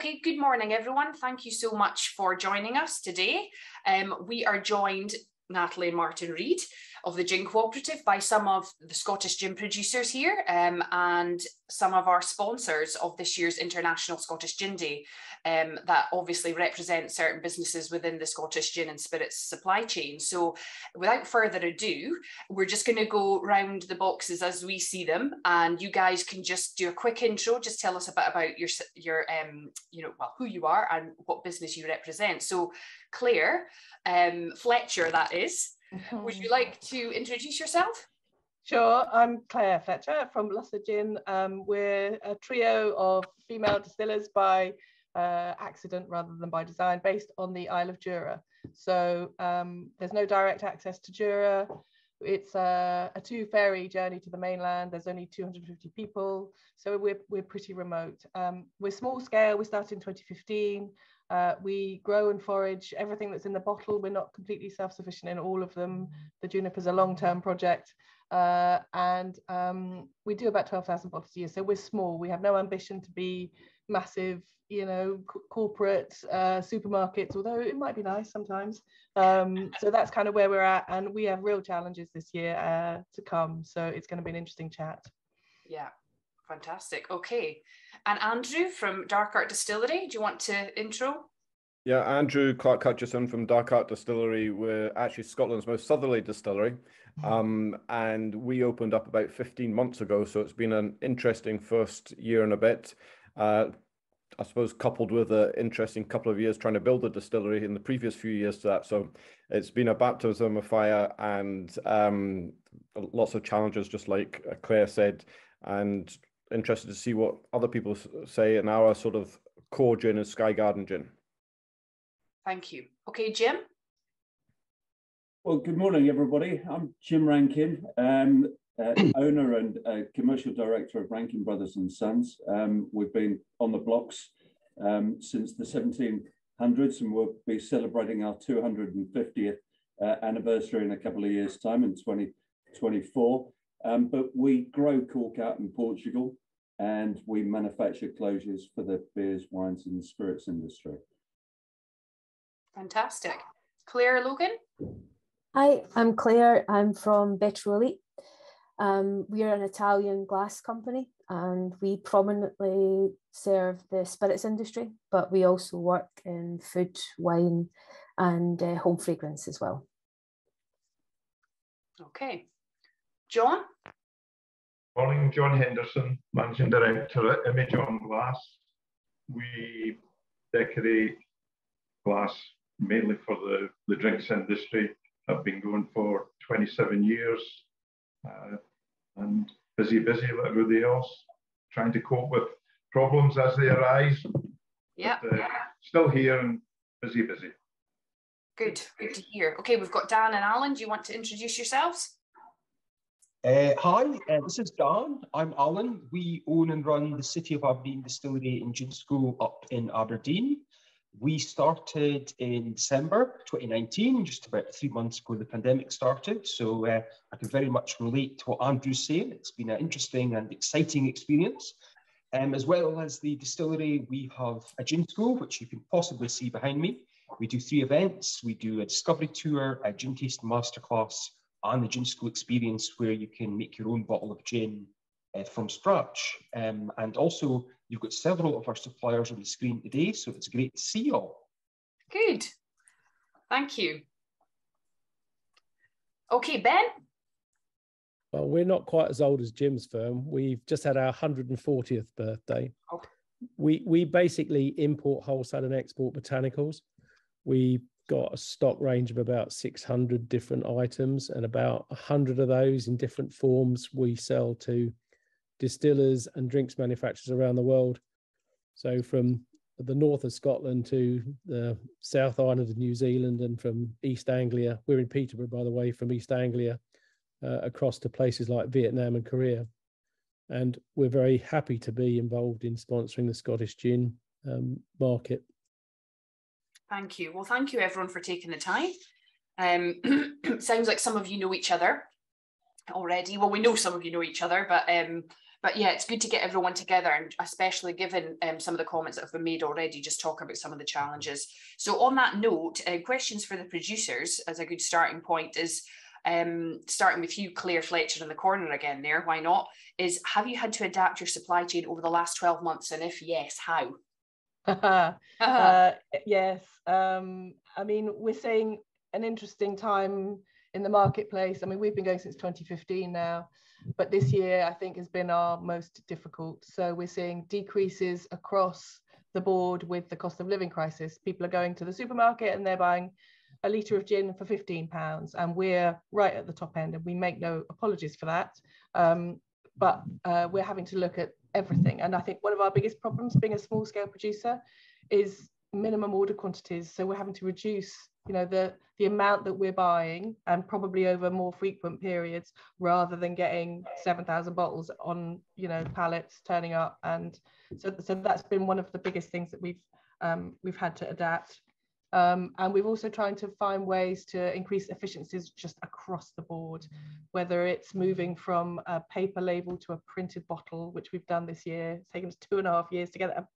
Okay, good morning, everyone. Thank you so much for joining us today. We are joined, Natalie and Martin Reid of the Gin Cooperative, by some of the Scottish gin producers here and some of our sponsors of this year's International Scottish Gin Day that obviously represent certain businesses within the Scottish gin and spirits supply chain. So without further ado, we're just going to go round the boxes as we see them, and you guys can just do a quick intro, just tell us a bit about your who you are and what business you represent. So Claire, Fletcher that is, would you like to introduce yourself? Sure, I'm Claire Fletcher from Lussa Gin. We're a trio of female distillers by accident rather than by design, based on the Isle of Jura. So there's no direct access to Jura. It's a two-ferry journey to the mainland. There's only 250 people, so we're pretty remote. We're small scale. We started in 2015. We grow and forage everything that's in the bottle. We're not completely self-sufficient in all of them. The juniper's a long-term project, and we do about 12,000 bottles a year. So we're small. We have no ambition to be massive, corporate supermarkets, although it might be nice sometimes. So that's kind of where we're at, and we have real challenges this year to come. So it's going to be an interesting chat. Yeah. Fantastic. Okay. And Andrew from Dark Art Distillery, do you want to intro? Yeah, Andrew Clark-Hutchison from Dark Art Distillery. We're actually Scotland's most southerly distillery. And we opened up about 15 months ago. So it's been an interesting first year and a bit. I suppose coupled with an interesting couple of years trying to build a distillery in the previous few years to that. So it's been a baptism of fire and lots of challenges, just like Claire said, and interested to see what other people say in our sort of core gin is Sky Garden Gin. Thank you. Okay, Jim. Well, good morning, everybody. I'm Jim Rankin, owner and commercial director of Rankin Brothers and Sons. We've been on the blocks since the 1700s, and we'll be celebrating our 250th anniversary in a couple of years' time in 2024. But we grow cork out in Portugal, and we manufacture closures for the beers, wines and spirits industry. Fantastic. Claire, Logan? Hi, I'm Claire. I'm from Vetroelite. We are an Italian glass company, and we prominently serve the spirits industry, but we also work in food, wine and home fragrance as well. Okay. John? Morning, John Henderson, Managing Director at Image on Glass. We decorate glass mainly for the drinks industry. I've been going for 27 years and busy like everybody else, trying to cope with problems as they arise. Yeah. Still here and busy. Good to hear. Okay, we've got Dan and Alan. Do you want to introduce yourselves? Hi, this is Dan. I'm Alan. We own and run the City of Aberdeen Distillery and Gin School up in Aberdeen. We started in December 2019, just about 3 months before the pandemic started. So I can very much relate to what Andrew's saying. It's been an interesting and exciting experience. As well as the distillery, we have a gin school, which you can possibly see behind me. We do 3 events. We do a discovery tour, a gin tasting masterclass, and the gin school experience where you can make your own bottle of gin from scratch. And also, you've got several of our suppliers on the screen today, so it's great to see you all. Good. Thank you. Okay, Ben? Well, we're not quite as old as Jim's firm. We've just had our 140th birthday. Oh. We basically import, wholesale and export botanicals. We've got a stock range of about 600 different items, and about 100 of those in different forms we sell to distillers and drinks manufacturers around the world. So from the north of Scotland to the South Island of New Zealand, and from East Anglia, we're in Peterborough, by the way, from East Anglia, across to places like Vietnam and Korea. And we're very happy to be involved in sponsoring the Scottish gin market. Thank you. Well, thank you everyone for taking the time. Sounds like some of you know each other already. Well, we know some of you know each other, but But yeah, it's good to get everyone together, and especially given some of the comments that have been made already, just talk about some of the challenges. So on that note, questions for the producers as a good starting point is, starting with you, Claire Fletcher in the corner again there, why not, is have you had to adapt your supply chain over the last 12 months? And if yes, how? Yes. I mean, we're seeing an interesting time in the marketplace. I mean, we've been going since 2015 now, but this year I think has been our most difficult. So we're seeing decreases across the board with the cost of living crisis. People are going to the supermarket and they're buying a litre of gin for £15, and we're right at the top end, and we make no apologies for that. But we're having to look at everything. And I think one of our biggest problems being a small scale producer is minimum order quantities. So we're having to reduce, you know, the amount that we're buying, and probably over more frequent periods, rather than getting 7,000 bottles on, you know, pallets turning up. And so that's been one of the biggest things that we've had to adapt. And we've also trying to find ways to increase efficiencies just across the board, whether it's moving from a paper label to a printed bottle, which we've done this year. It's taken us 2.5 years to get that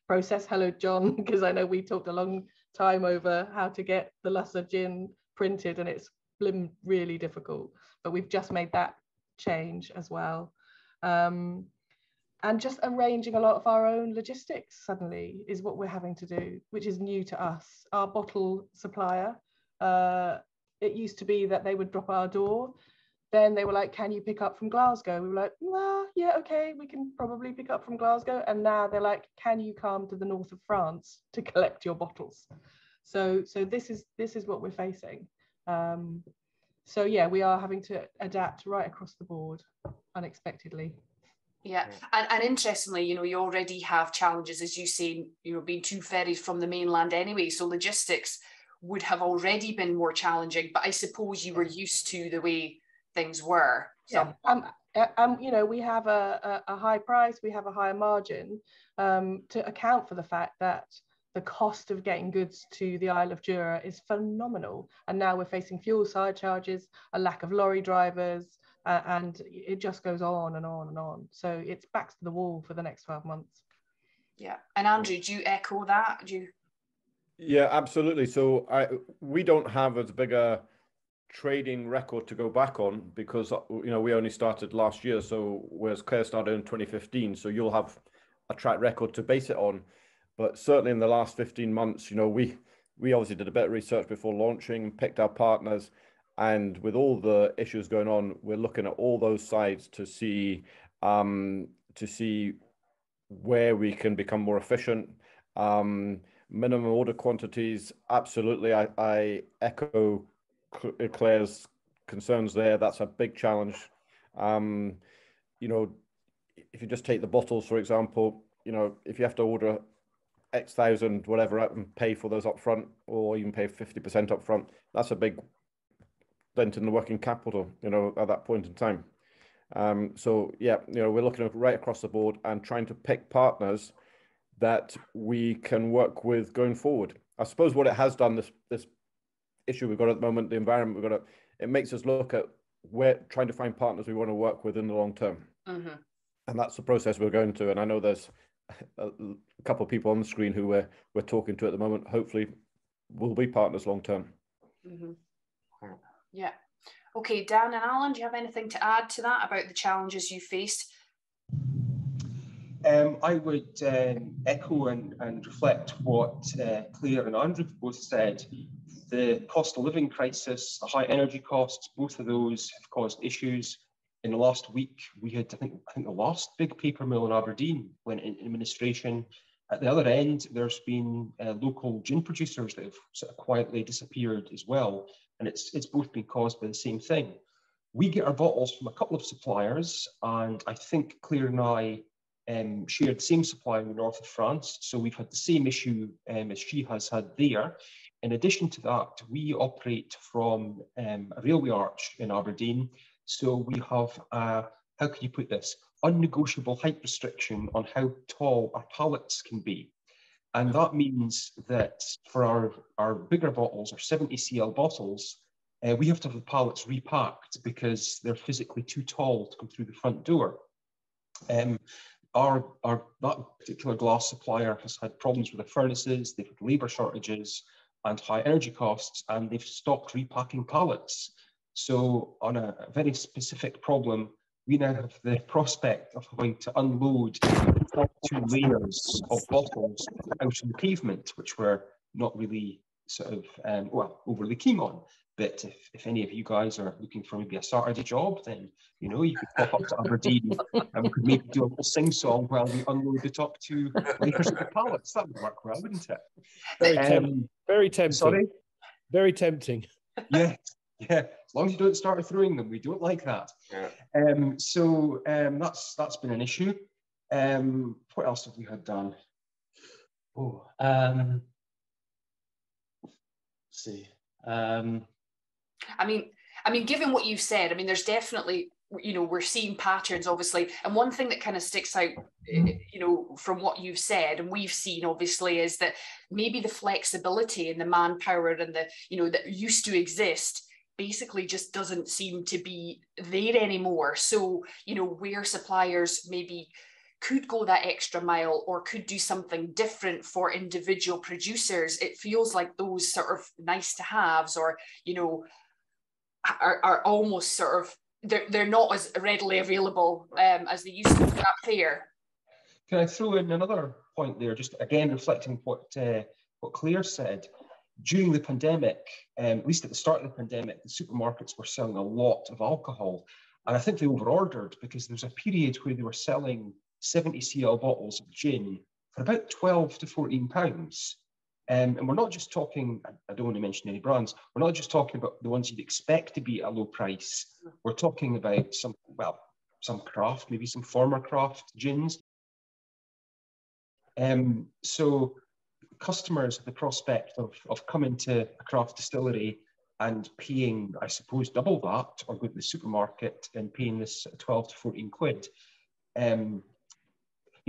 process. Hello, John, because I know we talked a long time over how to get the Lussa gin printed, and it's been really difficult, but we've just made that change as well. And just arranging a lot of our own logistics suddenly is what we're having to do, which is new to us. Our bottle supplier, it used to be that they would drop at our door. Then they were like, can you pick up from Glasgow? We were like, well, yeah, okay, we can probably pick up from Glasgow. And now they're like, can you come to the north of France to collect your bottles? So this is what we're facing. So yeah, we are having to adapt right across the board unexpectedly. Yeah, and interestingly, you know, you already have challenges, as you say, you know, being 2 ferries from the mainland anyway, so logistics would have already been more challenging, but I suppose you were used to the way things were. So. Yeah, you know, we have a high price, we have a higher margin to account for the fact that the cost of getting goods to the Isle of Jura is phenomenal. And now we're facing fuel surcharges, a lack of lorry drivers, and it just goes on and on and on. So it's back to the wall for the next 12 months. Yeah. And Andrew, do you echo that? Yeah, absolutely. So we don't have as big a trading record to go back on, because, you know, we only started last year. So whereas Claire started in 2015, so you'll have a track record to base it on. But certainly in the last 15 months, you know, we obviously did a bit of research before launching, picked our partners. And with all the issues going on, we're looking at all those sides to see where we can become more efficient. Minimum order quantities, absolutely. I echo Claire's concerns there. That's a big challenge. You know, if you just take the bottles, for example, you know, if you have to order X thousand, whatever, and pay for those up front, or even pay 50% up front, that's a big dent in the working capital, you know, at that point in time. So yeah, you know, we're looking right across the board and trying to pick partners that we can work with going forward. I suppose what it has done, this issue we've got at the moment, the environment we've got, it makes us look at where trying to find partners we want to work with in the long term. Mm-hmm. And that's the process we're going to. And I know there's a couple of people on the screen who we're talking to at the moment. Hopefully we'll be partners long term. Mm-hmm. Yeah. Okay, Dan and Alan, do you have anything to add to that about the challenges you faced? I would echo and reflect what Claire and Andrew both said. The cost of living crisis, the high energy costs, both of those have caused issues. In the last week, we had, I think the last big paper mill in Aberdeen went in administration. At the other end, there's been local gin producers that have sort of quietly disappeared as well. And it's both been caused by the same thing. We get our bottles from a couple of suppliers, and I think Claire and I shared the same supplier in the north of France. So we've had the same issue as she has had there. In addition to that, we operate from a railway arch in Aberdeen. So we have, how can you put this, unnegotiable height restriction on how tall our pallets can be. And that means that for our bigger bottles, our 70 cl bottles, we have to have the pallets repacked because they're physically too tall to come through the front door. That particular glass supplier has had problems with the furnaces, they've had labour shortages and high energy costs, and they've stopped repacking pallets. So on a very specific problem, we now have the prospect of having to unload the top 2 layers of bottles out on the pavement, which we're not really sort of, overly keen on. But if any of you guys are looking for maybe a Saturday job, then, you know, you could pop up to Aberdeen and we could maybe do a little sing-song while we unload the top 2 layers of the pallets. That would work well, wouldn't it? Very tempting. Sorry? Very tempting. Yeah. As long as you don't start throwing them, we don't like that. Yeah. That's been an issue. What else have we had done? Let's see. I mean, given what you've said, I mean, there's definitely, you know, we're seeing patterns, obviously. And one thing that kind of sticks out, you know, from what you've said, and we've seen, obviously, is that maybe the flexibility and the manpower and the, you know, that used to exist basically just doesn't seem to be there anymore. So, you know, where suppliers maybe could go that extra mile or could do something different for individual producers, it feels like those sort of nice to haves, or, you know, are almost sort of, they're not as readily available as they used to be. That fair? Can I throw in another point there, just again reflecting what Claire said? During the pandemic, at least at the start of the pandemic, the supermarkets were selling a lot of alcohol. And I think they overordered, because there was a period where they were selling 70 cl bottles of gin for about 12 to 14 pounds. And we're not just talking, I don't want to mention any brands, we're not just talking about the ones you'd expect to be at a low price. We're talking about some craft, maybe some former craft gins. So customers have the prospect of coming to a craft distillery and paying, I suppose, double that, or go to the supermarket and paying this 12 to 14 quid. You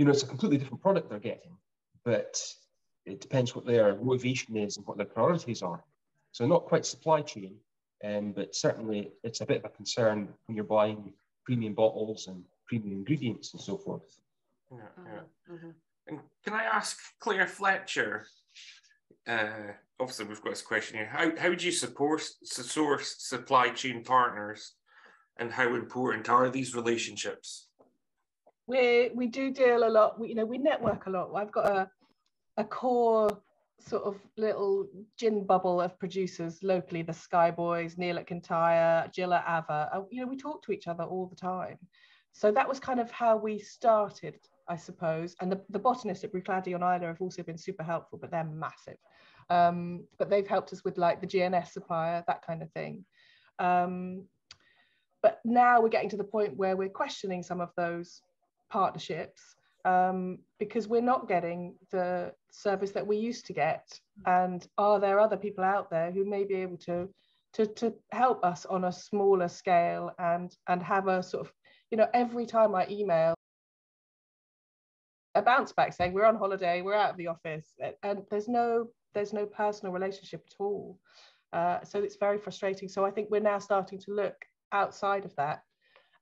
know, it's a completely different product they're getting, but it depends what their motivation is and what their priorities are. So not quite supply chain, but certainly it's a bit of a concern when you're buying premium bottles and premium ingredients and so forth. Yeah. Mm-hmm. And can I ask Claire Fletcher, obviously we've got this question here, how do you source supply chain partners, and how important are these relationships? We do deal a lot, we network a lot. I've got a core sort of little gin bubble of producers locally, the Sky Boys, Neil at Kintyre, Jill at Ava. We talk to each other all the time. So that was kind of how we started, I suppose. And the botanists at Bruichladdich on Isla have also been super helpful, but they're massive. But they've helped us with like the GNS supplier, that kind of thing. But now we're getting to the point where we're questioning some of those partnerships because we're not getting the service that we used to get. And are there other people out there who may be able to help us on a smaller scale and have a sort of, every time I email, a bounce back saying we're on holiday, we're out of the office, and there's no personal relationship at all. So it's very frustrating. So I think we're now starting to look outside of that.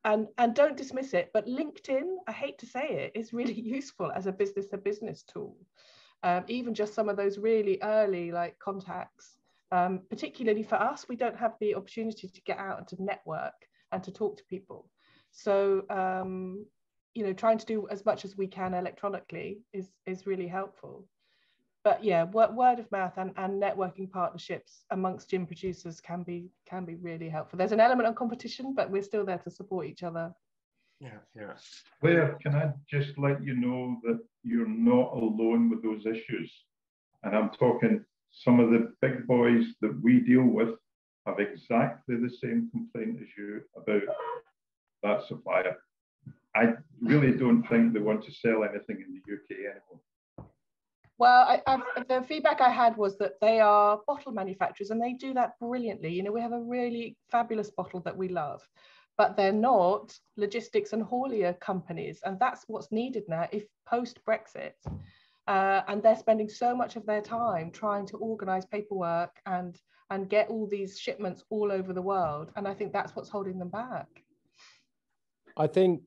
And don't dismiss it, but LinkedIn, I hate to say it, is really useful as a business-to-business tool. Even just some of those really early contacts, particularly for us, we don't have the opportunity to get out and to network and to talk to people. So, trying to do as much as we can electronically is really helpful. But yeah, word of mouth and networking partnerships amongst gin producers can be really helpful. There's an element of competition, but we're still there to support each other. Yeah. Claire, can I just let you know that you're not alone with those issues? And I'm talking some of the big boys that we deal with have exactly the same complaint as you about that supplier. I really don't think they want to sell anything in the UK anymore. Well, the feedback I had was that they are bottle manufacturers and they do that brilliantly. We have a really fabulous bottle that we love, but they're not logistics and haulier companies. And that's what's needed now if post-Brexit. And they're spending so much of their time trying to organize paperwork and get all these shipments all over the world. And I think that's what's holding them back. I think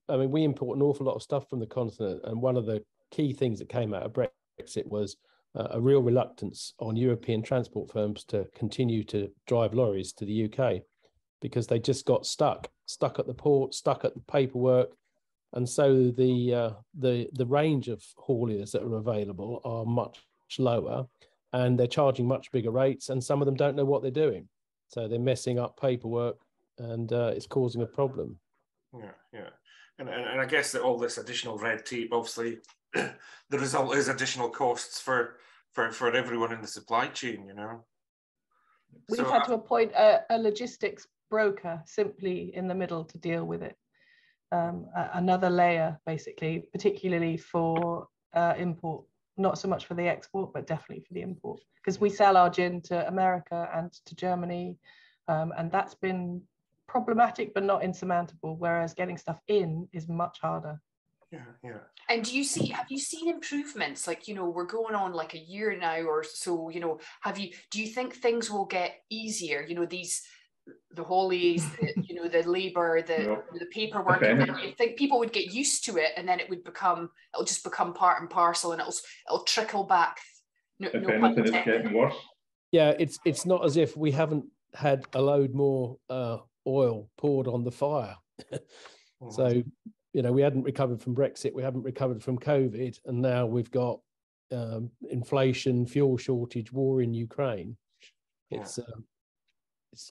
I mean, we import an awful lot of stuff from the continent, and one of the key things that came out of Brexit was a real reluctance on European transport firms to continue to drive lorries to the UK, because they just got stuck at the port, stuck at the paperwork. And so the range of hauliers that are available are much lower, and they're charging much bigger rates, and some of them don't know what they're doing. So they're messing up paperwork, and it's causing a problem. Yeah. And I guess that all this additional red tape, obviously, the result is additional costs for everyone in the supply chain, you know. We've had to appoint a logistics broker simply in the middle to deal with it. Another layer, basically, particularly for import, not so much for the export, but definitely for the import, because we sell our gin to America and to Germany, and that's been problematic but not insurmountable, whereas getting stuff in is much harder. Yeah. And have you seen improvements? Like, you know, we're going on like a year now or so, you know, do you think things will get easier? You know, the hauliers, you know, the labour, the paperwork. I think people would get used to it, and then it'll just become part and parcel, and it'll trickle back. If anything, it's getting worse. Yeah, it's not as if we haven't had a load more oil poured on the fire. So, you know, we hadn't recovered from Brexit, we haven't recovered from COVID, and now we've got inflation, fuel shortage, war in Ukraine. It's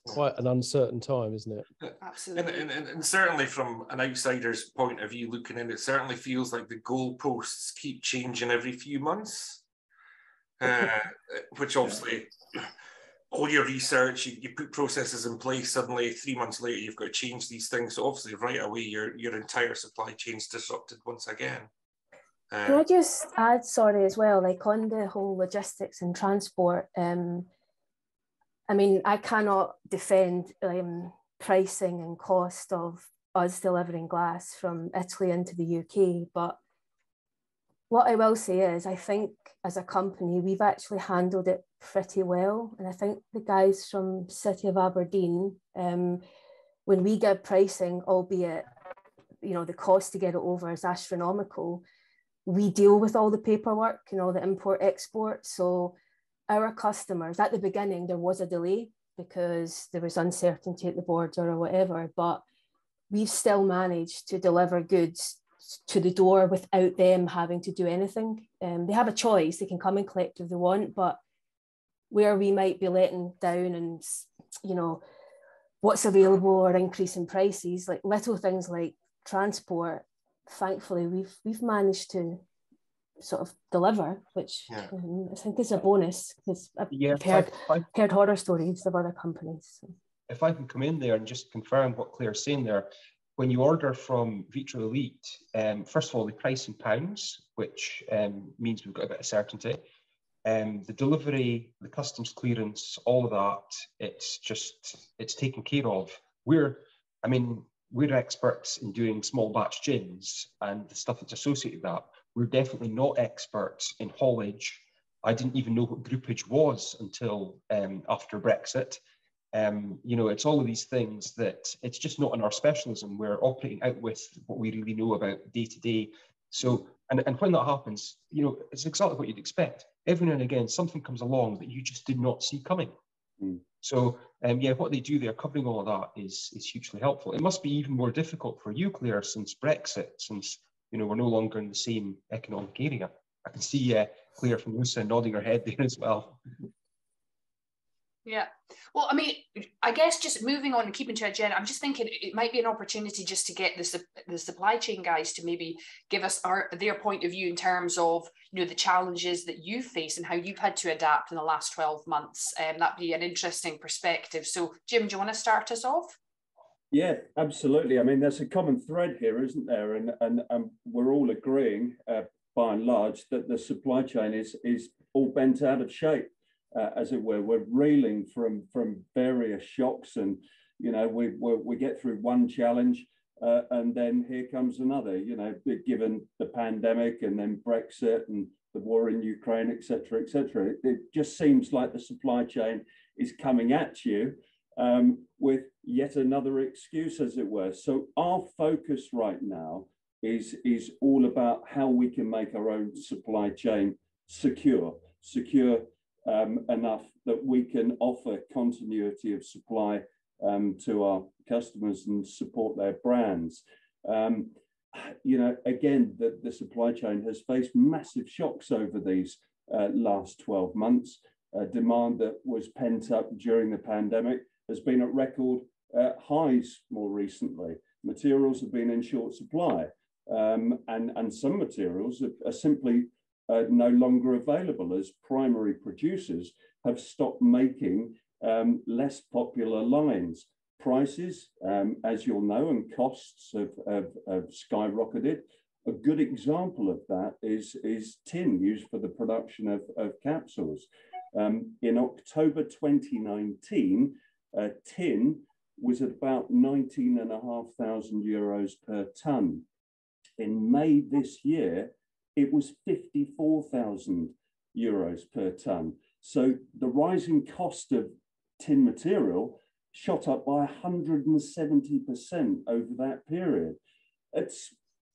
quite an uncertain time, isn't it? Absolutely. And certainly from an outsider's point of view looking in, it certainly feels like the goalposts keep changing every few months, which obviously all your research, you put processes in place, suddenly 3 months later, you've got to change these things. So obviously right away, your entire supply chain's disrupted once again. Can I just add, sorry, as well, like on the whole logistics and transport, I mean, I cannot defend pricing and cost of us delivering glass from Italy into the UK, but what I will say is I think as a company, we've actually handled it pretty well. And I think the guys from City of Aberdeen, when we give pricing, albeit, you know, the cost to get it over is astronomical, we deal with all the paperwork, you know, the import export. So our customers, at the beginning, there was a delay because there was uncertainty at the border or whatever, but we've still managed to deliver goods to the door without them having to do anything. They have a choice, they can come and collect if they want, but where we might be letting down and, you know, what's available or increase in prices, like little things like transport, thankfully we've managed to sort of deliver, which I think is a bonus, because I've heard horror stories of other companies. So. If I can come in there and just confirm what Claire's saying there, when you order from Vetroelite, first of all, they price in pounds, which means we've got a bit of certainty. The delivery, the customs clearance, all of that, it's taken care of. We're experts in doing small batch gins and the stuff that's associated with that. We're definitely not experts in haulage. I didn't even know what groupage was until after Brexit. You know, it's all of these things that it's just not in our specialism. We're operating out with what we really know about day to day. So, and when that happens, you know, it's exactly what you'd expect. Every now and again, something comes along that you just did not see coming. So, what they do there, covering all of that is hugely helpful. It must be even more difficult for you, Claire, since Brexit, since, you know, we're no longer in the same economic area. I can see Claire from Lussa nodding her head there as well. Yeah. Well, I mean, I guess just moving on and keeping to agenda, I'm just thinking it might be an opportunity just to get the supply chain guys to maybe give us their point of view in terms of, you know, the challenges that you face and how you've had to adapt in the last 12 months. That'd be an interesting perspective. So, Jim, do you want to start us off? Yeah, absolutely. I mean, there's a common thread here, isn't there? And we're all agreeing, by and large, that the supply chain is all bent out of shape. As it were, we're reeling from various shocks, and you know we get through one challenge, and then here comes another. You know, given the pandemic and then Brexit and the war in Ukraine, etc., etc. It just seems like the supply chain is coming at you with yet another excuse, as it were. So our focus right now is all about how we can make our own supply chain secure enough that we can offer continuity of supply to our customers and support their brands. You know, again, the supply chain has faced massive shocks over these last 12 months. Demand that was pent up during the pandemic has been at record highs more recently. Materials have been in short supply, and some materials are simply no longer available as primary producers have stopped making less popular lines. Prices, as you'll know, and costs have skyrocketed. A good example of that is tin used for the production of capsules. In October 2019, tin was at about 19,500 euros per tonne. In May this year, it was 54,000 euros per tonne. So the rising cost of tin material shot up by 170% over that period. It's,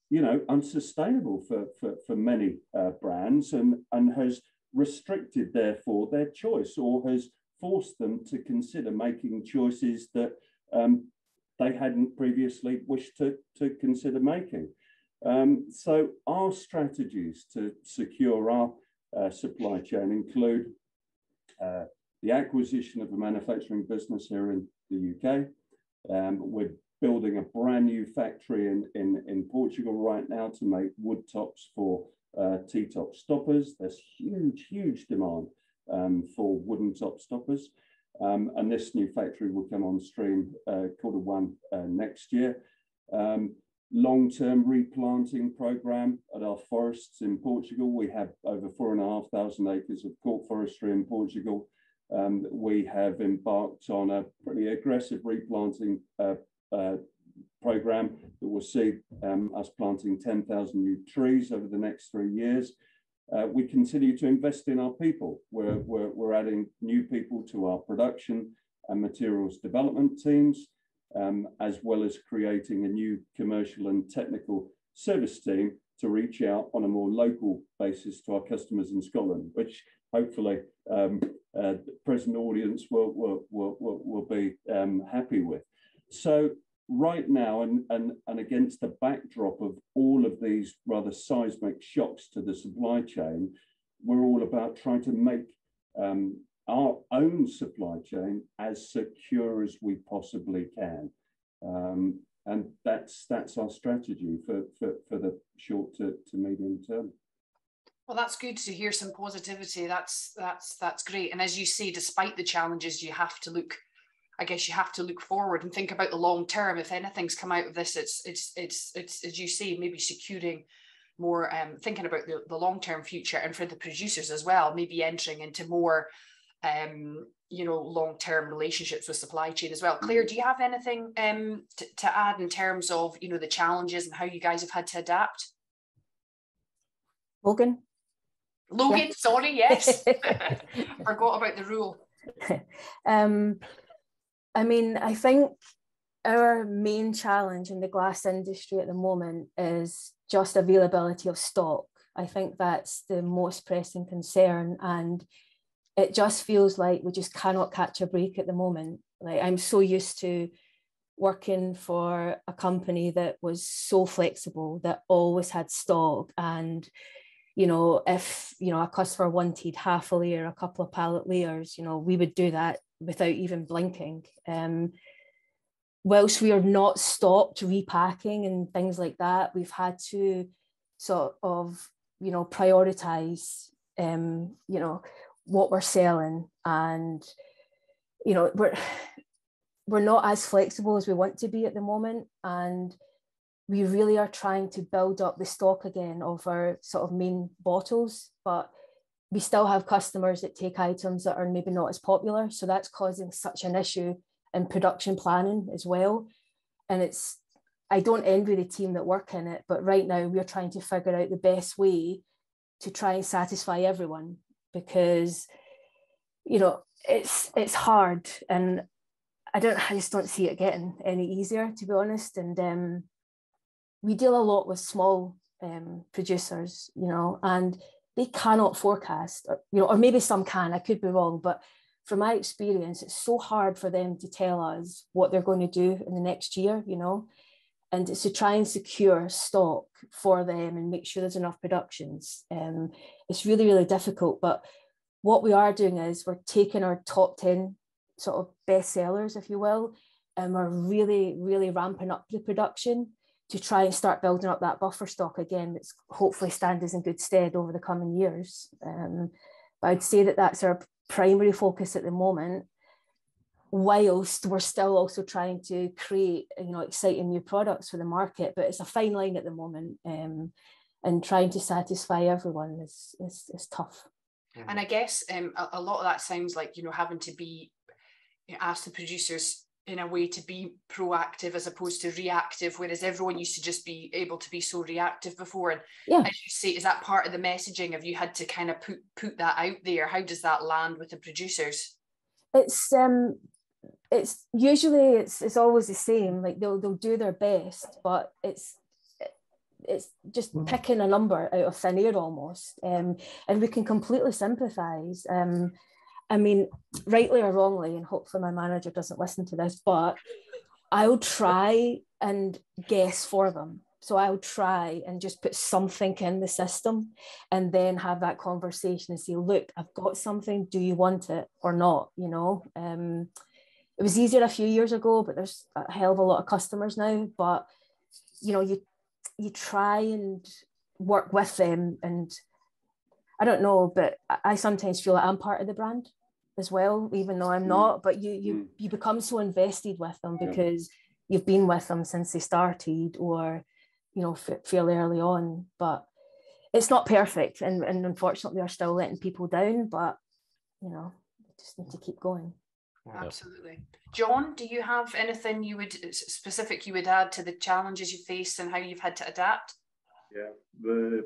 you know, unsustainable for many brands and has restricted, therefore, their choice, or has forced them to consider making choices that they hadn't previously wished to consider making. So our strategies to secure our supply chain include the acquisition of a manufacturing business here in the UK. We're building a brand new factory in Portugal right now to make wood tops for T-top stoppers. There's huge demand for wooden top stoppers. And this new factory will come on stream Q1 next year. Long-term replanting program at our forests in Portugal. We have over 4,500 acres of cork forestry in Portugal. We have embarked on a pretty aggressive replanting program that will see us planting 10,000 new trees over the next 3 years. We continue to invest in our people. We're adding new people to our production and materials development teams, as well as creating a new commercial and technical service team to reach out on a more local basis to our customers in Scotland, which hopefully the present audience will be happy with. So right now, and against the backdrop of all of these rather seismic shocks to the supply chain, we're all about trying to make our own supply chain as secure as we possibly can. And that's our strategy for the short to medium term. Well, that's good to hear some positivity. That's great. And as you say, despite the challenges, you have to look, I guess you have to look forward and think about the long term. If anything's come out of this, it's as you say, maybe securing more, thinking about the long-term future, and for the producers as well, maybe entering into more you know, long-term relationships with supply chain as well. Claire, do you have anything to add in terms of, you know, the challenges and how you guys have had to adapt? Logan, yeah. Sorry, yes. Forgot about the rule. I mean, I think our main challenge in the glass industry at the moment is just availability of stock. I think that's the most pressing concern, and it just feels like we just cannot catch a break at the moment. Like, I'm so used to working for a company that was so flexible, that always had stock, and you know, if you know a customer wanted half a layer, a couple of pallet layers, you know, we would do that without even blinking. Whilst we are not stopped repacking and things like that, we've had to sort of, you know, prioritize, you know, what we're selling, and you know, we're not as flexible as we want to be at the moment, and we really are trying to build up the stock again of our sort of main bottles, but we still have customers that take items that are maybe not as popular. So that's causing such an issue in production planning as well. And I don't envy the team that work in it, but right now we're trying to figure out the best way to try and satisfy everyone, because, you know, it's hard. And I just don't see it getting any easier, to be honest. And we deal a lot with small producers, you know, and they cannot forecast, or, you know, or maybe some can, I could be wrong, but from my experience, it's so hard for them to tell us what they're going to do in the next year, you know, and it's to try and secure stock for them and make sure there's enough productions. It's really, really difficult. But what we are doing is we're taking our top 10 sort of best sellers, if you will, and we're really, really ramping up the production to try and start building up that buffer stock again, that's hopefully stand us in good stead over the coming years. But I'd say that that's our primary focus at the moment, whilst we're still also trying to create, you know, exciting new products for the market. But it's a fine line at the moment, and trying to satisfy everyone is tough. And I guess a lot of that sounds like, you know, having to be, you know, ask the producers in a way to be proactive as opposed to reactive, whereas everyone used to just be able to be so reactive before. And yeah, as you say, is that part of the messaging? Have you had to kind of put that out there? How does that land with the producers? It's usually it's always the same. Like they'll do their best, but it's just picking a number out of thin air almost, and we can completely sympathize. I mean, rightly or wrongly, and hopefully my manager doesn't listen to this, but I'll try and guess for them. So I'll try and just put something in the system and then have that conversation and say, look, I've got something, do you want it or not? You know, it was easier a few years ago, but there's a hell of a lot of customers now. But, you know, you try and work with them, and I don't know, but I sometimes feel like I'm part of the brand as well, even though I'm not. But you become so invested with them because you've been with them since they started, or, you know, fairly early on. But it's not perfect, and unfortunately, we're still letting people down. But, you know, we just need to keep going. Absolutely. John, do you have anything you would add to the challenges you face and how you've had to adapt? Yeah,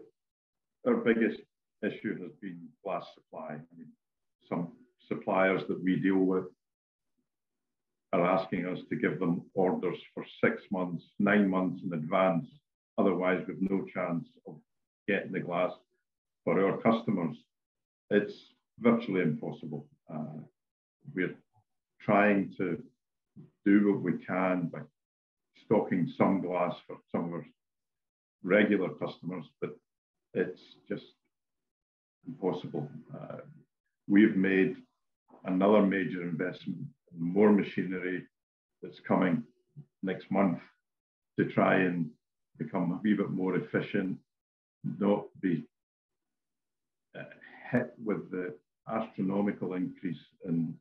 our biggest issue has been glass supply. I mean, some suppliers that we deal with are asking us to give them orders for 6 months, 9 months in advance. Otherwise, we've no chance of getting the glass for our customers. It's virtually impossible. We're trying to do what we can by stocking some glass for some of our regular customers, but it's just impossible. We've made another major investment in more machinery that's coming next month to try and become a wee bit more efficient, not be hit with the astronomical increase in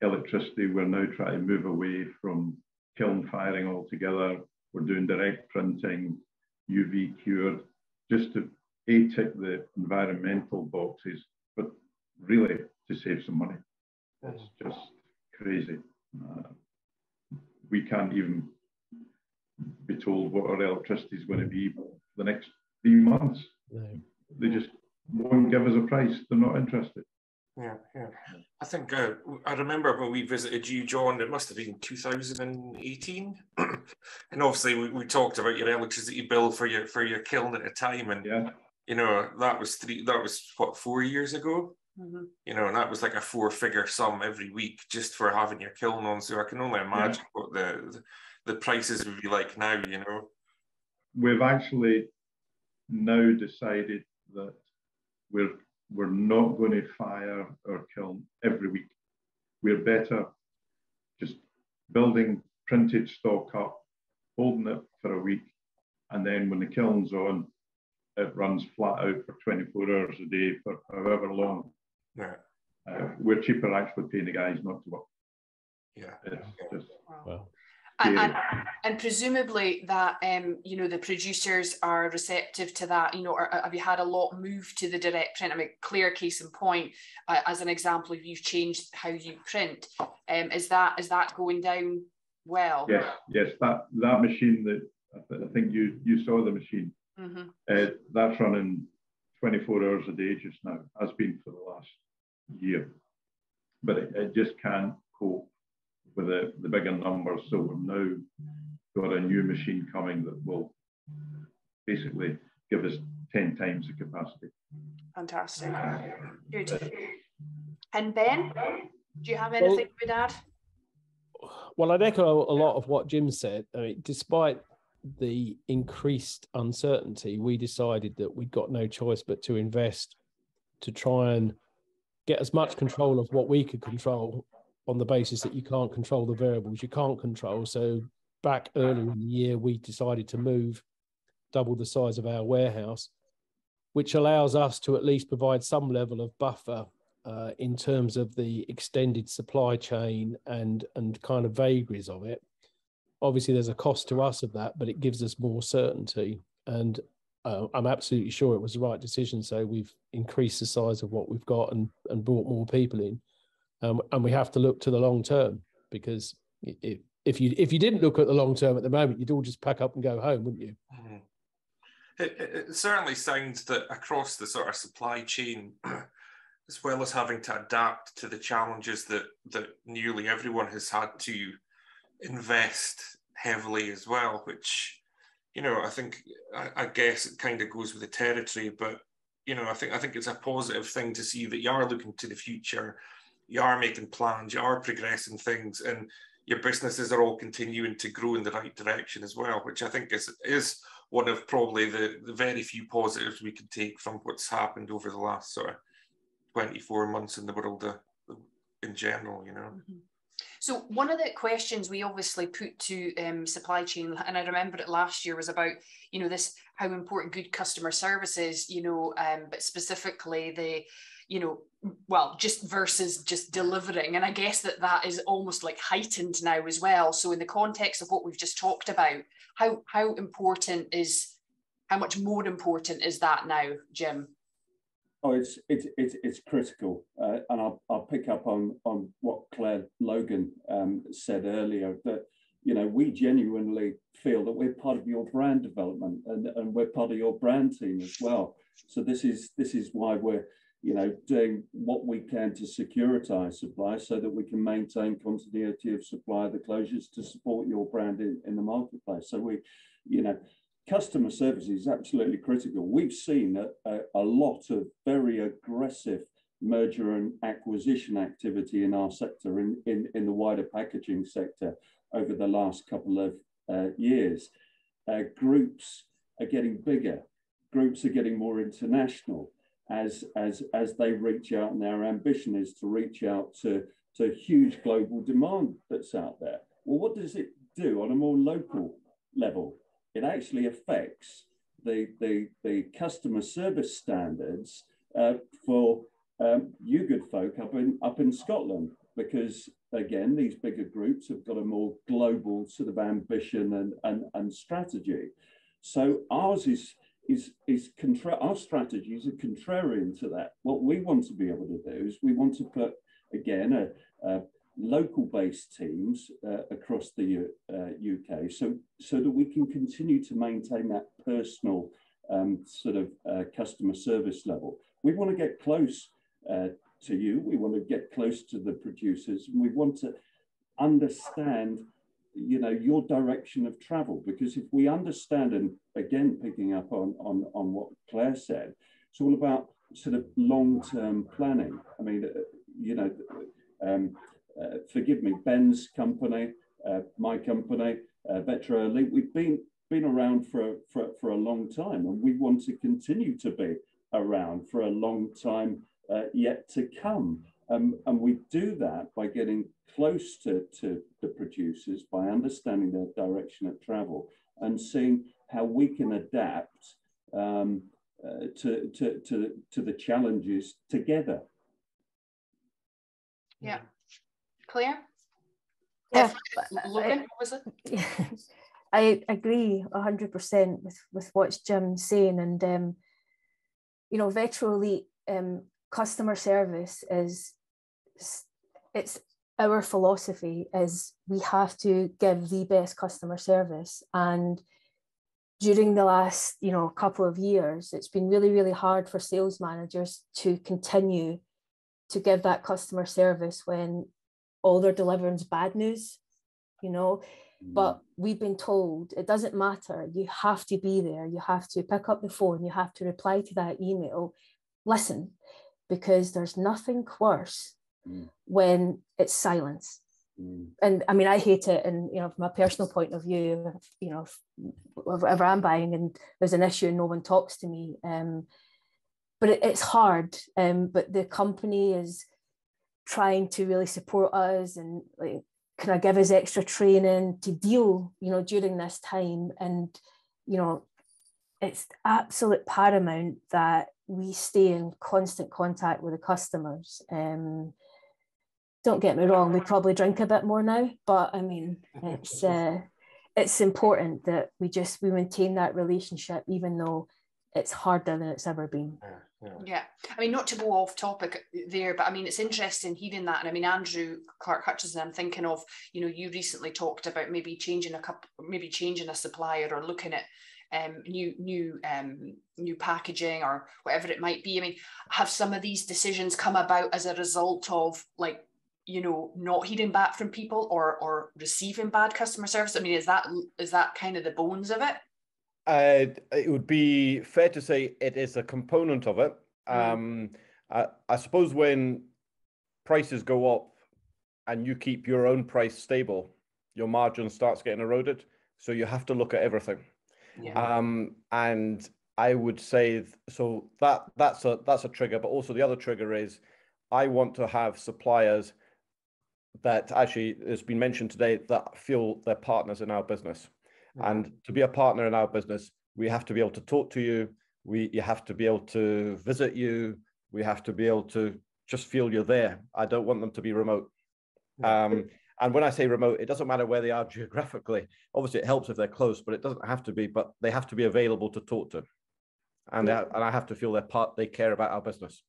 electricity. We're now trying to move away from kiln firing altogether. We're doing direct printing, UV cured, just to tick the environmental boxes, but really to save some money. It's just crazy. We can't even be told what our electricity is going to be for the next 3 months. No. They just won't give us a price. They're not interested. Yeah. I think I remember when we visited you, John, it must have been 2018. And obviously we talked about your electricity bill for your kiln at a time. And, you know, that was 4 years ago? Mm-hmm. You know, and that was like a 4-figure sum every week just for having your kiln on. So I can only imagine what the prices would be like now, you know. We've actually now decided that we're not going to fire our kiln every week. We're better just building printed stock up, holding it for a week, and then when the kiln's on, it runs flat out for 24 hours a day for however long. Yeah. We're cheaper actually paying the guys not to work. Yeah. It's just... Wow. And presumably that you know, the producers are receptive to that, you know, or have you had a lot move to the direct print? I mean, clear case in point, as an example, if you've changed how you print, is that going down well? Yes, that machine that I think you saw the machine, that's running 24 hours a day just now, has been for the last year, but it just can't cope with the bigger numbers. So we've now got a new machine coming that will basically give us 10 times the capacity. Fantastic. Good. And Ben, do you have anything to add? Well, I'd echo a lot of what Jim said. I mean, despite the increased uncertainty, we decided that we'd got no choice but to invest to try and get as much control of what we could control, on the basis that you can't control the variables you can't control. So back earlier in the year, we decided to move double the size of our warehouse, which allows us to at least provide some level of buffer in terms of the extended supply chain and kind of vagaries of it. Obviously, there's a cost to us of that, but it gives us more certainty. And I'm absolutely sure it was the right decision. So we've increased the size of what we've got and brought more people in. And we have to look to the long term, because if you didn't look at the long term at the moment, you'd all just pack up and go home, wouldn't you? Mm-hmm. It certainly sounds that across the sort of supply chain, as well as having to adapt to the challenges that nearly everyone has had to invest heavily as well, which, you know, I guess it kind of goes with the territory, but, you know, I think it's a positive thing to see that you are looking to the future, you are making plans, you are progressing things, and your businesses are all continuing to grow in the right direction as well, which I think is one of probably the very few positives we can take from what's happened over the last sort of 24 months in the world in general, you know. Mm-hmm. So one of the questions we obviously put to supply chain, and I remember it last year, was about, you know, this, how important good customer service is, you know, but specifically the, you know, well, just versus just delivering. And I guess that is almost like heightened now as well. So in the context of what we've just talked about, how much more important is that now, Jim? Oh, it's critical, and I'll pick up on what Logan said earlier, that, you know, we genuinely feel that we're part of your brand development, and we're part of your brand team as well. So this is why we're, you know, doing what we can to securitize supply so that we can maintain continuity of supply, the closures to support your brand in the marketplace. So we, you know, customer service is absolutely critical. We've seen a lot of very aggressive merger and acquisition activity in our sector, in the wider packaging sector over the last couple of years. Groups are getting bigger. Groups are getting more international as they reach out, and their ambition is to reach out to huge global demand that's out there. Well, what does it do on a more local level? It actually affects the customer service standards for you good folk up in Scotland, because again, these bigger groups have got a more global sort of ambition and strategy. So our strategies are contrarian to that. What we want to be able to do is we want to put, again, local-based teams across the UK, so that we can continue to maintain that personal sort of customer service level. We want to get close to you. We want to get close to the producers. And we want to understand, you know, your direction of travel, because if we understand, and again, picking up on what Claire said, it's all about sort of long-term planning. I mean, you know, forgive me, Ben's company, my company, Vetroelite, we've been around for a long time, and we want to continue to be around for a long time yet to come. And we do that by getting close to the producers, by understanding their direction of travel and seeing how we can adapt to the challenges together. Yeah. Claire? Yeah. Logan, was it? I agree 100% with what Jim's saying. And, you know, Vetroelite customer service it's our philosophy is we have to give the best customer service. And during the last, you know, couple of years, it's been really, really hard for sales managers to continue to give that customer service when all they're delivering is bad news, you know. But we've been told it doesn't matter. You have to be there. You have to pick up the phone. You have to reply to that email. Listen, because there's nothing worse when it's silence. And I mean, I hate it. And, you know, from a personal point of view, you know, whatever I'm buying and there's an issue and no one talks to me. But it's hard. But the company is trying to really support us and like, can I give us extra training to deal, you know, during this time. And, you know, it's absolute paramount that we stay in constant contact with the customers. Don't get me wrong, we probably drink a bit more now, but I mean, it's important that we maintain that relationship, even though it's harder than it's ever been. Yeah, I mean, not to go off topic there, but I mean, it's interesting hearing that. And I mean, Andrew Clark-Hutchison, I'm thinking of, you know, you recently talked about maybe changing a supplier or looking at new packaging or whatever it might be. I mean, have some of these decisions come about as a result of, like, you know, not hearing back from people or receiving bad customer service? I mean, is that kind of the bones of it? It would be fair to say it is a component of it. I suppose when prices go up and you keep your own price stable, your margin starts getting eroded. So you have to look at everything. Yeah. And I would say, so that's a trigger, but also the other trigger is I want to have suppliers that actually has been mentioned today that feel they're partners in our business. And to be a partner in our business, we have to be able to talk to you. You have to be able to visit you. We have to be able to just feel you're there. I don't want them to be remote. And when I say remote, it doesn't matter where they are geographically. Obviously, it helps if they're close, but it doesn't have to be. But they have to be available to talk to. And I have to feel they care about our business.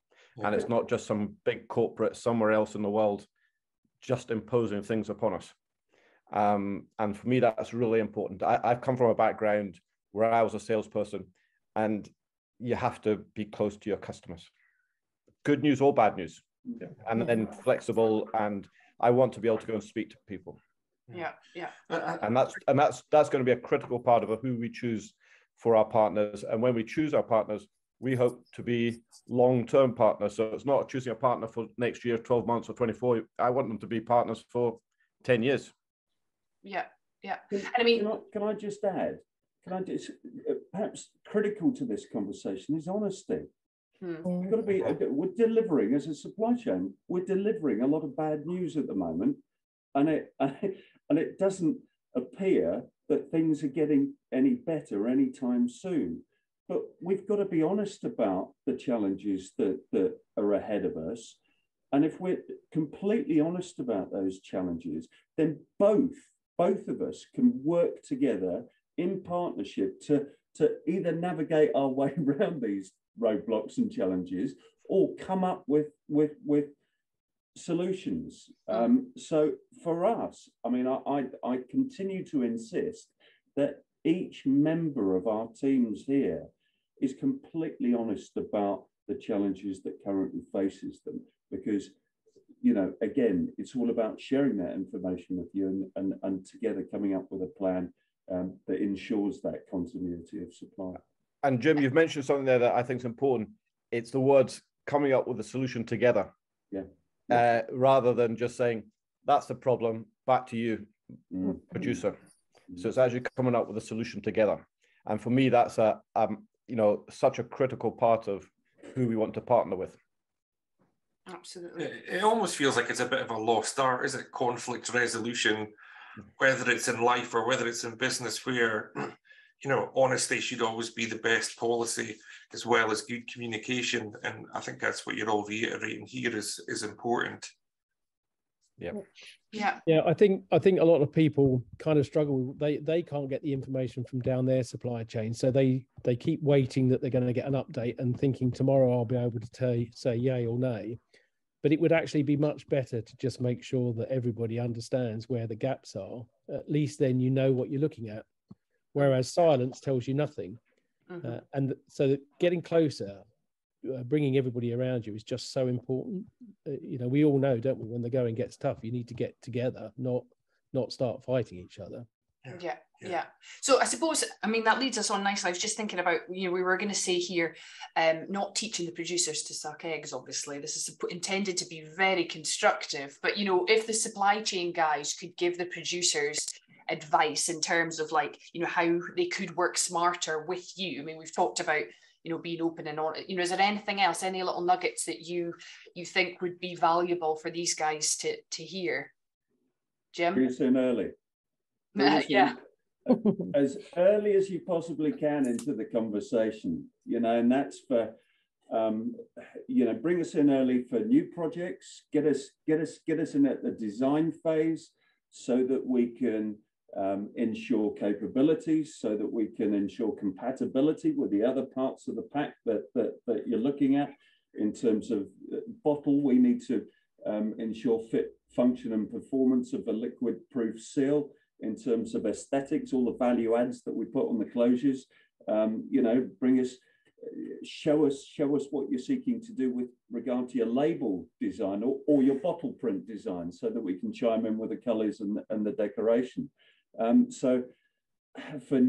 And it's not just some big corporate somewhere else in the world just imposing things upon us. And for me, that's really important. I've come from a background where I was a salesperson, and you have to be close to your customers. Good news or bad news. And then flexible, and I want to be able to go and speak to people. And that's going to be a critical part of who we choose for our partners. And when we choose our partners, we hope to be long-term partners. So it's not choosing a partner for next year, 12 months or 24. I want them to be partners for 10 years. Yeah. And I mean, can I just add? Perhaps critical to this conversation is honesty. You've got to be. We're delivering as a supply chain. We're delivering a lot of bad news at the moment, and it doesn't appear that things are getting any better anytime soon. But we've got to be honest about the challenges that are ahead of us. And if we're completely honest about those challenges, then both of us can work together in partnership to either navigate our way around these roadblocks and challenges or come up with solutions. So for us, I mean, I continue to insist that each member of our teams here is completely honest about the challenges that currently faces them, because, you know, again, it's all about sharing that information with you and together coming up with a plan that ensures that continuity of supply. And Jim, you've mentioned something there that I think is important. It's the words coming up with a solution together. Rather than just saying, that's the problem, back to you, producer. So it's actually coming up with a solution together. And for me, that's such a critical part of who we want to partner with. Absolutely. It almost feels like it's a bit of a lost art, is it? Conflict resolution, whether it's in life or whether it's in business, where, you know, honesty should always be the best policy, as well as good communication. And I think that's what you're all reiterating here is important. Yeah, I think a lot of people kind of struggle. They can't get the information from down their supply chain, so they keep waiting that they're going to get an update and thinking tomorrow I'll be able to say yay or nay. But it would actually be much better to just make sure that everybody understands where the gaps are. At least then you know what you're looking at. Whereas silence tells you nothing. And so getting closer bringing everybody around you is just so important. You know, we all know, don't we, when the going gets tough, you need to get together, not start fighting each other. Yeah. So I suppose, I mean, that leads us on nicely. I was just thinking about, you know, we were going to say here, not teaching the producers to suck eggs, obviously. This is intended to be very constructive. But, you know, if the supply chain guys could give the producers advice in terms of, like, you know, how they could work smarter with you. I mean, we've talked about, you know, being open and on. You know, is there anything else, any little nuggets that you think would be valuable for these guys to hear? Jim? Bring us in early. Yeah. As early as you possibly can into the conversation, you know, and that's for, you know, bring us in early for new projects, get us in at the design phase so that we can ensure capabilities, so that we can ensure compatibility with the other parts of the pack that you're looking at. In terms of bottle, we need to ensure fit, function and performance of a liquid proof seal. In terms of aesthetics, all the value adds that we put on the closures, you know, show us what you're seeking to do with regard to your label design or your bottle print design, so that we can chime in with the colours and the decoration. So for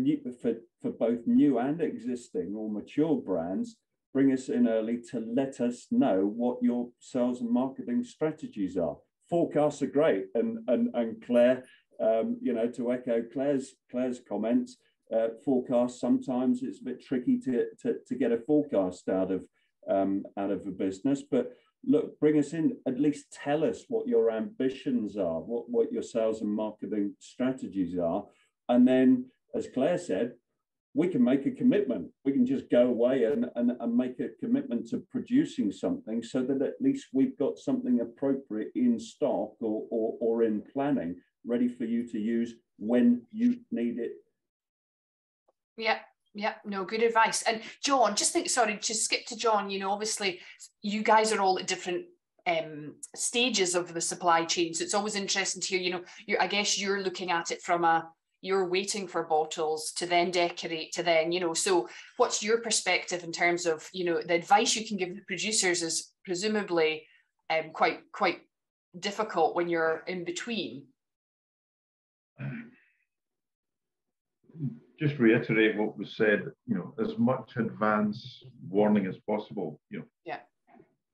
both new and existing or mature brands, bring us in early to let us know what your sales and marketing strategies are. Forecasts are great, and Claire, you know, to echo Claire's comments, forecasts, sometimes it's a bit tricky to get a forecast out of a business. But look, bring us in, at least tell us what your ambitions are, what your sales and marketing strategies are. And then, as Claire said, we can make a commitment. We can just go away and make a commitment to producing something, so that at least we've got something appropriate in stock or in planning, ready for you to use when you need it. Yeah, no, good advice. And John, to skip to John, you know, obviously you guys are all at different stages of the supply chain. So it's always interesting to hear, you know, I guess you're looking at it from you're waiting for bottles to then decorate to then, you know, so what's your perspective in terms of, you know, the advice you can give the producers is presumably quite difficult when you're in between. Just reiterate what was said, you know, as much advance warning as possible, you know. Yeah.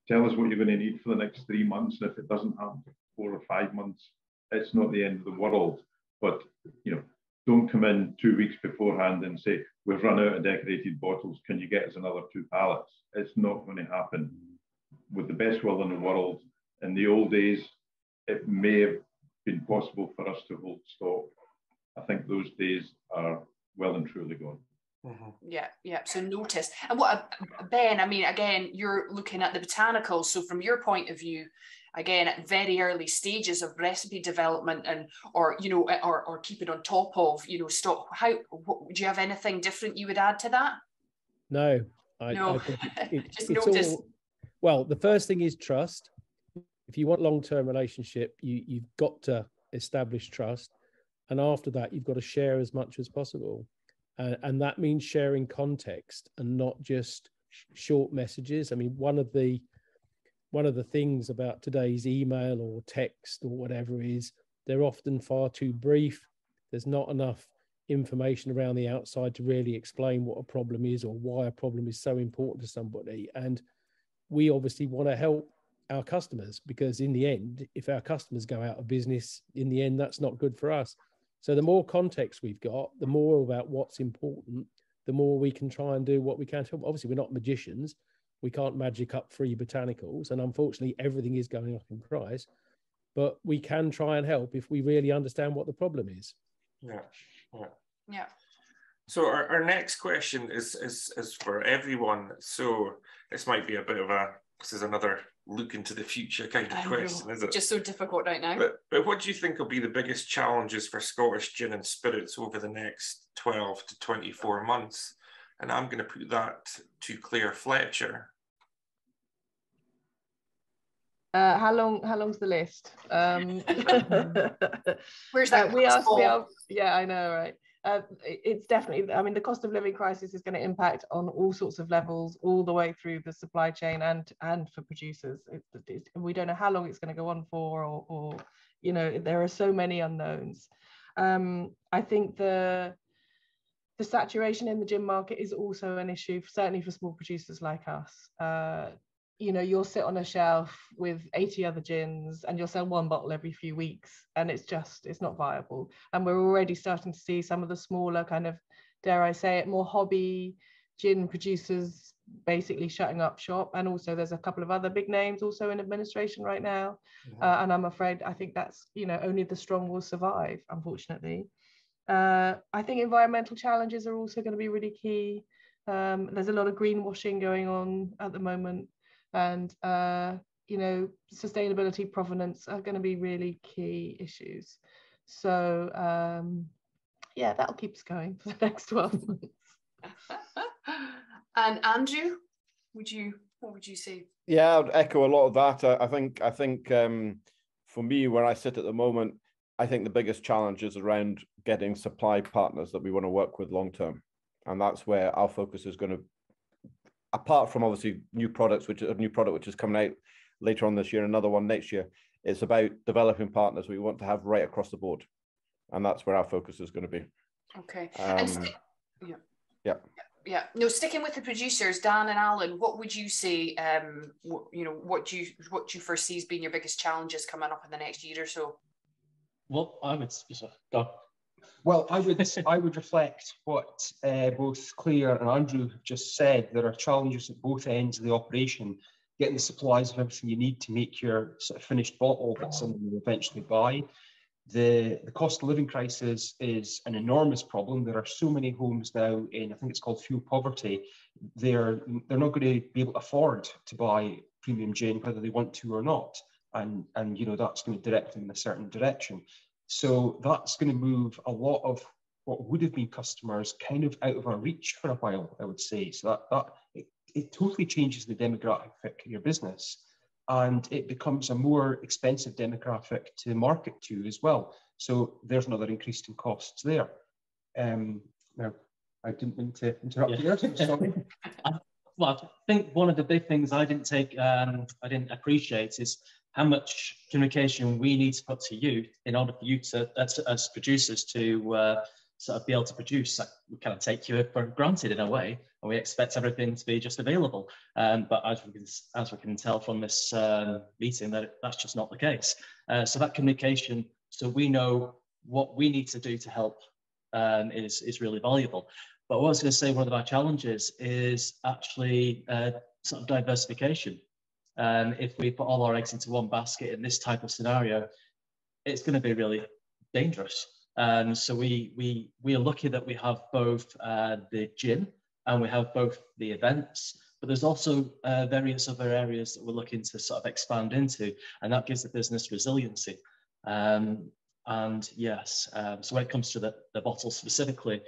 Tell us what you're going to need for the next 3 months. And if it doesn't happen for 4 or 5 months, it's not the end of the world. But, you know, don't come in 2 weeks beforehand and say, we've run out of decorated bottles. Can you get us another 2 pallets? It's not going to happen. With the best will in the world, in the old days, it may have been possible for us to hold stock. I think those days are well and truly gone. Mm-hmm. Yeah. So notice. And what, Ben, I mean, again, you're looking at the botanicals. So from your point of view, again, at very early stages of recipe development or keep it on top of, you know, stock. Do you have anything different you would add to that? No. I think just notice. Well, the first thing is trust. If you want long-term relationship, you've got to establish trust. And after that, you've got to share as much as possible. And that means sharing context and not just short messages. I mean, one of the things about today's email or text or whatever is they're often far too brief. There's not enough information around the outside to really explain what a problem is or why a problem is so important to somebody. And we obviously want to help our customers, because in the end, if our customers go out of business, in the end, that's not good for us. So the more context we've got, the more about what's important, the more we can try and do what we can to help. Obviously, we're not magicians. We can't magic up free botanicals. And unfortunately, everything is going up in price. But we can try and help if we really understand what the problem is. Yeah. So our next question is for everyone. So this might be a bit of this is another look into the future kind of question, is it? Just so difficult right now. But what do you think will be the biggest challenges for Scottish gin and spirits over the next 12 to 24 months? And I'm going to put that to Claire Fletcher. How long's the list? Where's that? we are, yeah, I know, right? it's definitely, I mean, the cost of living crisis is going to impact on all sorts of levels, all the way through the supply chain and for producers. We don't know how long it's going to go on for, or you know, there are so many unknowns. I think the saturation in the gin market is also an issue, certainly for small producers like us. You know, you'll sit on a shelf with 80 other gins and you'll sell one bottle every few weeks, and it's not viable. And we're already starting to see some of the smaller kind of, dare I say it, more hobby gin producers basically shutting up shop. And also there's a couple of other big names also in administration right now. And I'm afraid, I think that's, you know, only the strong will survive, unfortunately. I think environmental challenges are also going to be really key. There's a lot of greenwashing going on at the moment. And, you know, sustainability, provenance are going to be really key issues. So, yeah, that'll keep us going for the next 12 months. And Andrew, what would you say? Yeah, I'd echo a lot of that. I think for me, where I sit at the moment, I think the biggest challenge is around getting supply partners that we want to work with long term. And that's where our focus is going to, apart from obviously new product which is coming out later on this year, another one next year. It's about developing partners we want to have right across the board, and that's where our focus is going to be. Okay. Yeah. No, sticking with the producers, Dan and Alan, what would you say? You know, what do you foresee as being your biggest challenges coming up in the next year or so? Well, I would go. Well, I would reflect what both Claire and Andrew have just said. There are challenges at both ends of the operation, getting the supplies of everything you need to make your sort of finished bottle that someone will eventually buy. The cost of living crisis is an enormous problem. There are so many homes now in, I think it's called fuel poverty. They're not going to be able to afford to buy premium gin, whether they want to or not. And you know, that's going to direct them in a certain direction. So that's going to move a lot of what would have been customers kind of out of our reach for a while, I would say. So it totally changes the demographic of your business, and it becomes a more expensive demographic to market to as well. So there's another increase in costs there. Now, I didn't mean to interrupt you there, sorry. Well, I think one of the big things I didn't appreciate is how much communication we need to put to you in order for you to, as producers, to sort of be able to produce. Like, we kind of take you for granted in a way, and we expect everything to be just available. But as we can tell from this meeting, that's just not the case. So that communication, so we know what we need to do to help, is really valuable. But what I was going to say, one of our challenges is actually sort of diversification. If we put all our eggs into one basket in this type of scenario, it's going to be really dangerous. So we are lucky that we have both the gin and we have both the events, but there's also various other areas that we're looking to sort of expand into, and that gives the business resiliency. And yes, so when it comes to the bottle specifically,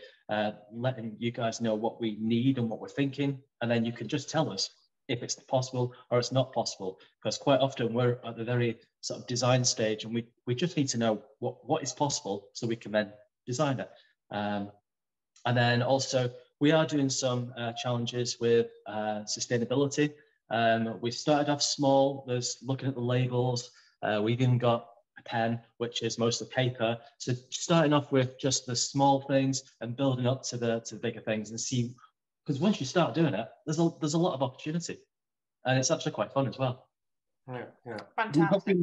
letting you guys know what we need and what we're thinking, and then you can just tell us if it's possible or it's not possible, because quite often we're at the very sort of design stage, and we just need to know what is possible so we can then design it. And then also we are doing some challenges with sustainability. We started off small. There's looking at the labels. We've even got a pen, which is mostly paper. So starting off with just the small things and building up to the bigger things, and see. Because once you start doing it, there's a lot of opportunity, and it's actually quite fun as well. Yeah. Fantastic.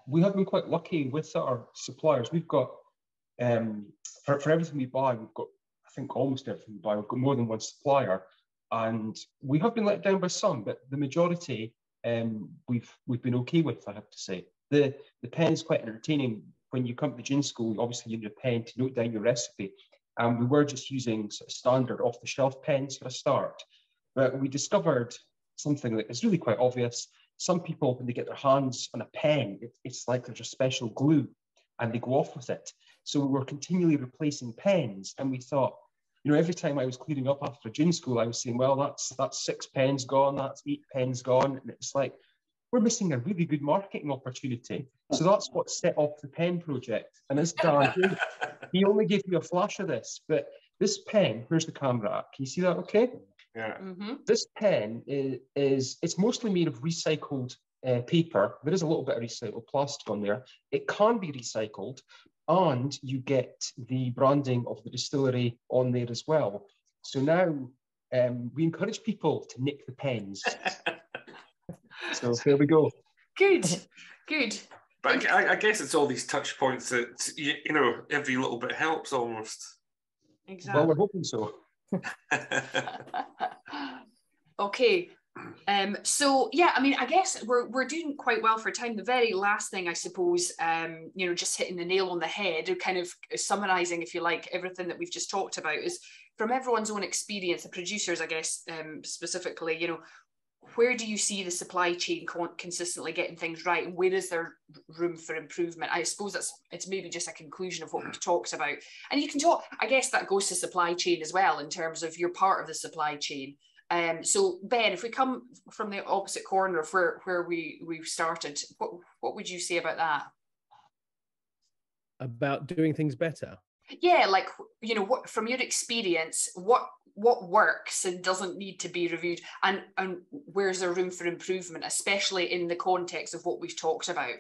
We have been quite lucky with our suppliers. We've got for everything we buy, we've got, I think, almost everything we buy, we've got more than one supplier, and we have been let down by some, but the majority we've been okay with, I have to say. The pen is quite entertaining. When you come to the gin school, obviously you need a pen to note down your recipe. And we were just using sort of standard off-the-shelf pens for a start. But we discovered something that is really quite obvious. Some people, when they get their hands on a pen, it's like there's a special glue, and they go off with it. So we were continually replacing pens, and we thought, you know, every time I was cleaning up after gin school, I was saying, well, that's 6 pens gone, that's 8 pens gone. And it's like, we're missing a really good marketing opportunity. So that's what set off the pen project. And as Dan, he only gave me a flash of this, but this pen, where's the camera at? Can you see that okay? Yeah. This pen it's mostly made of recycled paper. There is a little bit of recycled plastic on there. It can be recycled, and you get the branding of the distillery on there as well. So now we encourage people to nick the pens. So there we go. Good, good. But I guess it's all these touch points that, you know, every little bit helps almost. Exactly. Well, we're hoping so. Okay. So yeah, I mean, I guess we're doing quite well for time. The very last thing, I suppose, you know, just hitting the nail on the head, or kind of summarising, if you like, everything that we've just talked about, is from everyone's own experience, the producers, I guess, specifically, you know, where do you see the supply chain consistently getting things right, and where is there room for improvement? I suppose it's maybe just a conclusion of what we've talked about. And you can talk, I guess that goes to supply chain as well, in terms of you're part of the supply chain. So Ben, if we come from the opposite corner of where we started, what would you say about that? About doing things better? Yeah, like, you know, what from your experience, what works and doesn't need to be reviewed, and where's there room for improvement, especially in the context of what we've talked about?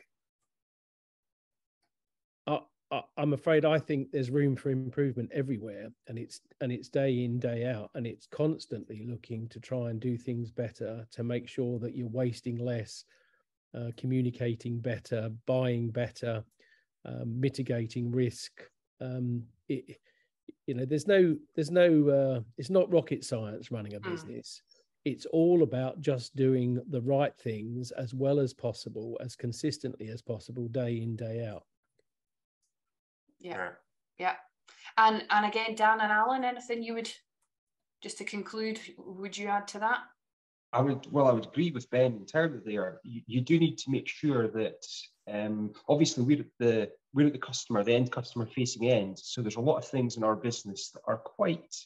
I'm afraid I think there's room for improvement everywhere, and it's day in, day out, and it's constantly looking to try and do things better, to make sure that you're wasting less, communicating better, buying better, mitigating risk. You know, there's no it's not rocket science running a business. It's all about just doing the right things as well as possible, as consistently as possible, day in, day out. Yeah. And again, Dan and Alan, anything you would, just to conclude, would you add to that? I would agree with Ben entirely there. You do need to make sure that obviously we're at the customer, the end customer facing end. So there's a lot of things in our business that are quite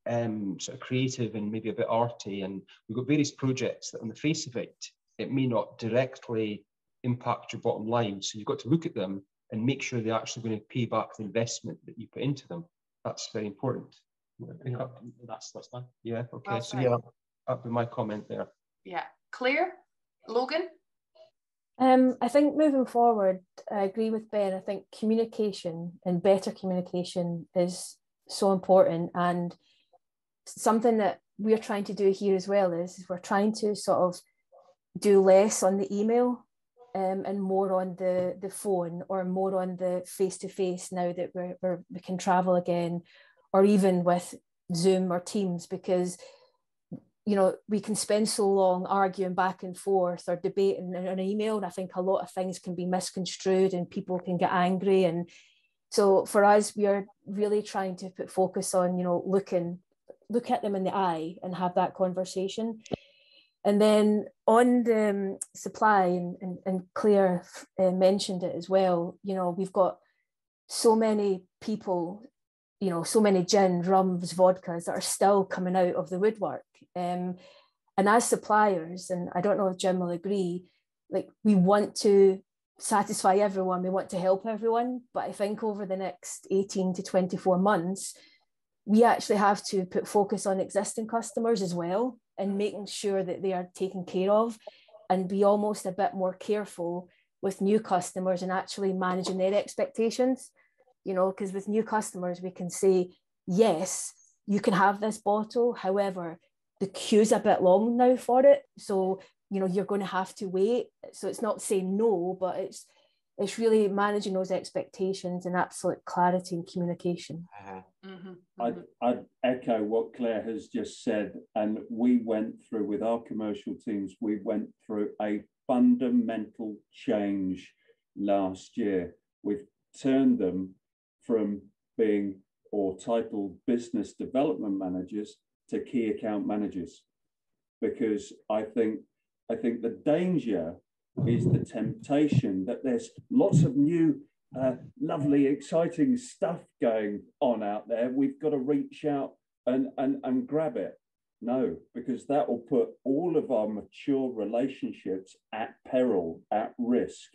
sort of creative and maybe a bit arty, and we've got various projects that on the face of it may not directly impact your bottom line. So you've got to look at them and make sure they're actually going to pay back the investment that you put into them. That's very important. Yeah, that's fine. Yeah, okay. Well, so yeah, that'd be my comment there. Yeah. Claire? Logan? I think moving forward, I agree with Ben. I think communication and better communication is so important, and something that we're trying to do here as well is we're trying to sort of do less on the email and more on the phone, or more on the face-to-face now that we can travel again, or even with Zoom or Teams, because you know, we can spend so long arguing back and forth or debating in an email, and I think a lot of things can be misconstrued and people can get angry. And so for us, we are really trying to put focus on, you know, look at them in the eye and have that conversation. And then on the supply, and Claire mentioned it as well, you know, we've got so many people, you know, so many gin, rums, vodkas that are still coming out of the woodwork. And as suppliers, and I don't know if Jim will agree, like, we want to satisfy everyone, we want to help everyone, but I think over the next 18 to 24 months, we actually have to put focus on existing customers as well, and making sure that they are taken care of, and be almost a bit more careful with new customers and actually managing their expectations. You know, because with new customers, we can say, yes, you can have this bottle. However, the queue's a bit long now for it. So, you know, you're going to have to wait. So it's not saying no, but it's really managing those expectations and absolute clarity and communication. I'd echo what Claire has just said. And we went through, with our commercial teams, we went through a fundamental change last year. We've turned them from being or titled business development managers to key account managers, because I think the danger is the temptation that there's lots of new, lovely, exciting stuff going on out there. We've got to reach out and grab it. No, because that will put all of our mature relationships at peril, at risk.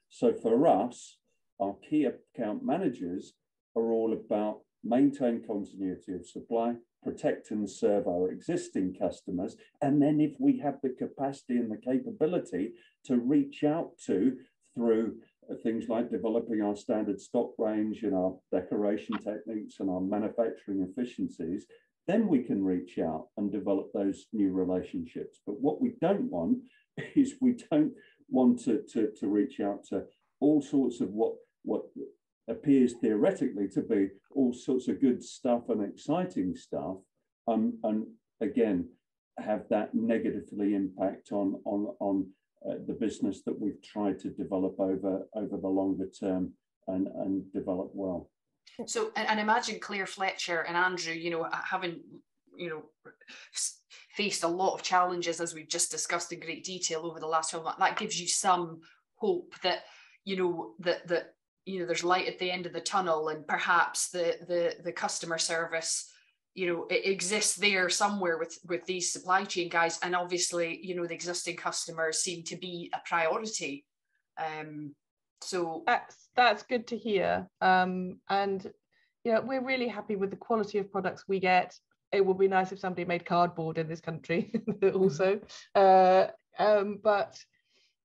So for us, our key account managers are all about maintain continuity of supply, protect and serve our existing customers, and then if we have the capacity and the capability to reach out to through things like developing our standard stock range and our decoration techniques and our manufacturing efficiencies, then we can reach out and develop those new relationships. But what we don't want is we don't want to reach out to all sorts of what appears theoretically to be all sorts of good stuff and exciting stuff, and again have that negatively impact on the business that we've tried to develop over the longer term and develop well. So, and imagine Claire, Fletcher and Andrew, you know, having, you know, faced a lot of challenges, as we've just discussed in great detail over the last 12 months. That gives you some hope that, you know, that you know, there's light at the end of the tunnel, and perhaps the customer service, you know, it exists there somewhere with these supply chain guys. And obviously, you know, the existing customers seem to be a priority. So that's good to hear. And you know, we're really happy with the quality of products we get. It would be nice if somebody made cardboard in this country also. But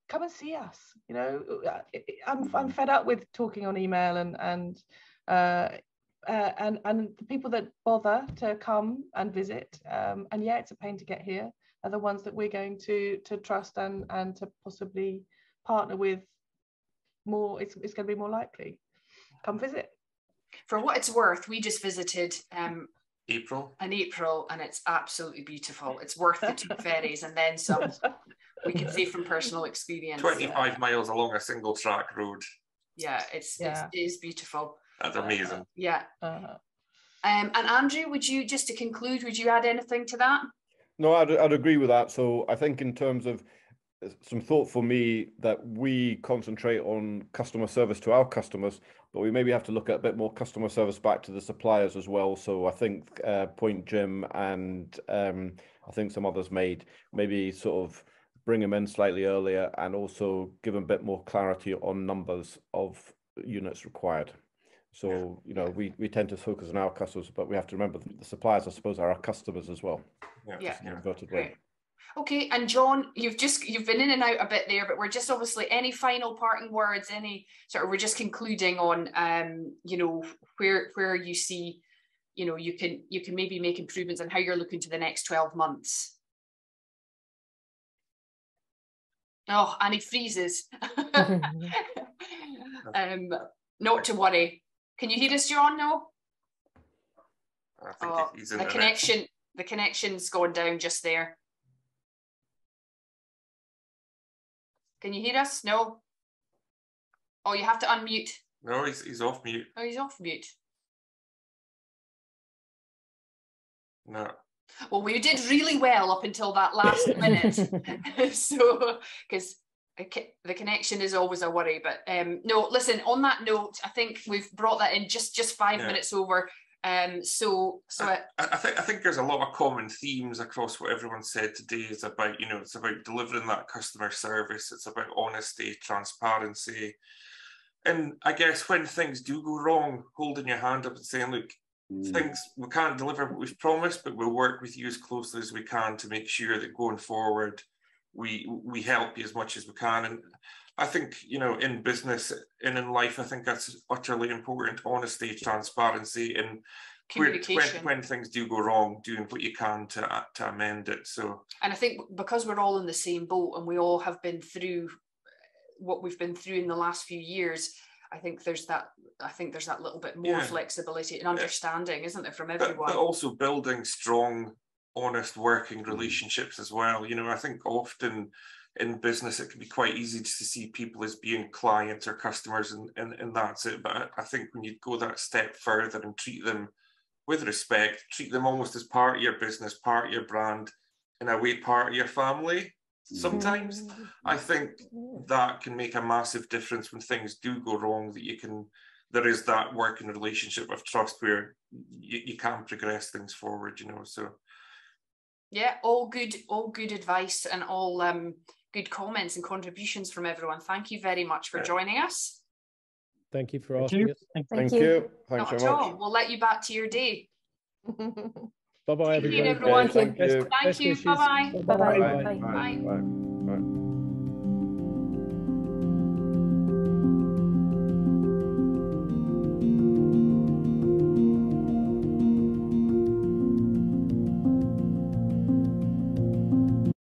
come and see us. You know, I'm fed up with talking on email and the people that bother to come and visit, and yeah, it's a pain to get here, are the ones that we're going to trust and to possibly partner with more. It's going to be more likely. Come visit. For what it's worth, we just visited April, and it's absolutely beautiful. It's worth the 2 ferries and then some. We can say from personal experience. 25 miles along a single track road. Yeah, it is beautiful. That's amazing. Yeah. And Andrew, would you, just to conclude, would you add anything to that? No, I'd agree with that. So I think in terms of some thought for me, that we concentrate on customer service to our customers, but we maybe have to look at a bit more customer service back to the suppliers as well. So I think point Jim and I think some others made, maybe sort of bring them in slightly earlier and also give them a bit more clarity on numbers of units required. So, you know, we tend to focus on our customers, but we have to remember the suppliers, I suppose, are our customers as well. Yeah. In an inverted way. Okay, and John, you've been in and out a bit there, but we're just obviously, any final parting words, any sort of, we're just concluding on you know, where you see, you know, you can maybe make improvements and how you're looking to the next 12 months. Oh, and he freezes. Not to worry. Can you hear us, John? No. I think he's in the connection's gone down just there. Can you hear us? No. Oh, you have to unmute. No, he's off mute. Oh, he's off mute. No. Well, we did really well up until that last minute. So, because the connection is always a worry. But no, listen, on that note, I think we've brought that in just 5 minutes over. I think there's a lot of common themes across what everyone said today. Is about, you know, it's about delivering that customer service. It's about honesty, transparency. And I guess when things do go wrong, holding your hand up and saying, look, things, we can't deliver what we've promised, but we'll work with you as closely as we can to make sure that going forward, we help you as much as we can. And I think, you know, in business and in life, I think that's utterly important. Honesty, transparency, and communication. When things do go wrong, doing what you can to amend it. So, and I think because we're all in the same boat and we all have been through what we've been through in the last few years, I think there's that little bit more flexibility and understanding, isn't there, from everyone? But also building strong, honest working relationships as well. You know, I think often in business, it can be quite easy to see people as being clients or customers, and that's it. But I think when you go that step further and treat them with respect, treat them almost as part of your business, part of your brand, in a way, part of your family, sometimes, I think that can make a massive difference when things do go wrong, that there is that working relationship of trust where you can progress things forward, you know, so. Yeah, all good advice and all good comments and contributions from everyone. Thank you very much for joining us. Thank you for asking us. Thank you. Thanks Not very at all. much. We'll let you back to your day. Bye bye, Take care, everybody. everyone. Thank you. Thank you. Bye-bye. Bye-bye. Bye. Bye. Bye. Bye.